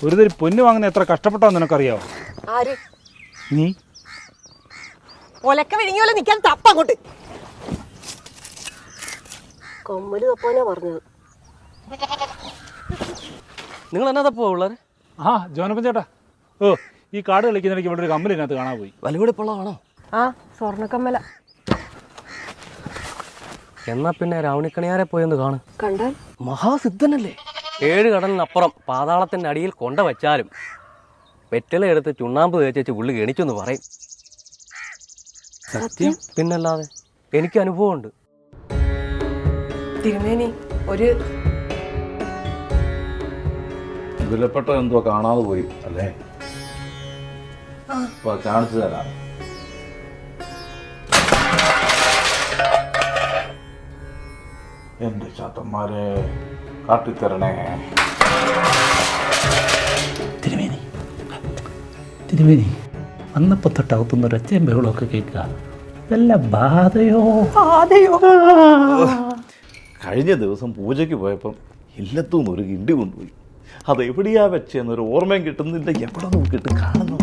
ഒരു തരി പൊന്ന് വാങ്ങുന്ന എത്ര കഷ്ടപ്പെട്ടോ നിനക്കറിയാവോ? ആര്? നീ. ഒലക്ക വിഴുങ്ങിയോലെ നിൽക്കാൻ തപ്പ അങ്ങോട്ട്. കൊമ്മല് തപ്പാനാ പറഞ്ഞത്. നിങ്ങൾ എന്നാ തപ്പോ പിള്ളേർ? ആ ജോനപ്പൻ ചേട്ടാ, ഓ ഈ കാട് കളിക്കുന്നിടയ്ക്ക് ഇവിടെ ഒരു കമ്മൽ ഇതിനകത്ത് കാണാൻ പോയി. വലുവെടുപ്പുള്ളതാണോ? ആ സ്വർണ്ണക്കമ്മല. എന്നാ പിന്നെ രാവണിക്കണിയാരെ പോയെന്ന് കാണും. കണ്ടാൽ മഹാസിദ്ധനല്ലേ? 7 കടലിനപ്പുറം പാതാളത്തിന്റെ അടിയിൽ കൊണ്ട വച്ചാലും വെറ്റില എടുത്ത് ചുണ്ണാമ്പ് തേച്ചു പുള്ളി ഗണിച്ചെന്ന് പറയും. സത്യം? പിന്നല്ലാതെ, എനിക്ക് അനുഭവമുണ്ട്. തിരുമേനി ഒരു വിലപ്പെട്ട എന്തോ കാണാതെ പോയി അല്ലേ? കാണിച്ചു തരാം. എന്റെ ചാത്തന്മാരെ കാട്ടിത്തരണേ. തിരുമേനി, തിരുമേനി വന്നപ്പോൾ തൊട്ടകത്തുനിന്ന് ഒരൊച്ചയും ബഹളമൊക്കെ കേൾക്കുക. വല്ല ബാധയോ? കഴിഞ്ഞ ദിവസം പൂജയ്ക്ക് പോയപ്പം ഇല്ലത്തുനിന്ന് ഒരു കിണ്ടി കൊണ്ടുപോയി. അതെവിടെയാ വെച്ചെന്നൊരു ഓർമ്മയും കിട്ടുന്നില്ല. എവിടെ നോക്കിയിട്ട് കാണുന്നു.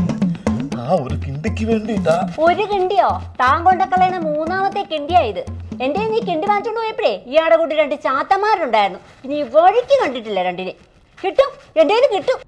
ആ ഒരു കിണ്ടിക്ക് വേണ്ടിട്ടാ. ഒരു കിണ്ടിയോ? താൻ കൊണ്ടക്കളയുന്ന 3ാമത്തെ കിണ്ടിയായത്. എന്റെ നീ കിണ്ടി വാങ്ങിച്ചോണ്ട് പോയപ്പോഴേ ഇയാടെ കൂട്ടി 2 ചാത്തന്മാരുണ്ടായിരുന്നു. ഇനി വഴിക്ക് കണ്ടിട്ടില്ല രണ്ടിനെ. കിട്ടും, എന്റെ കിട്ടും.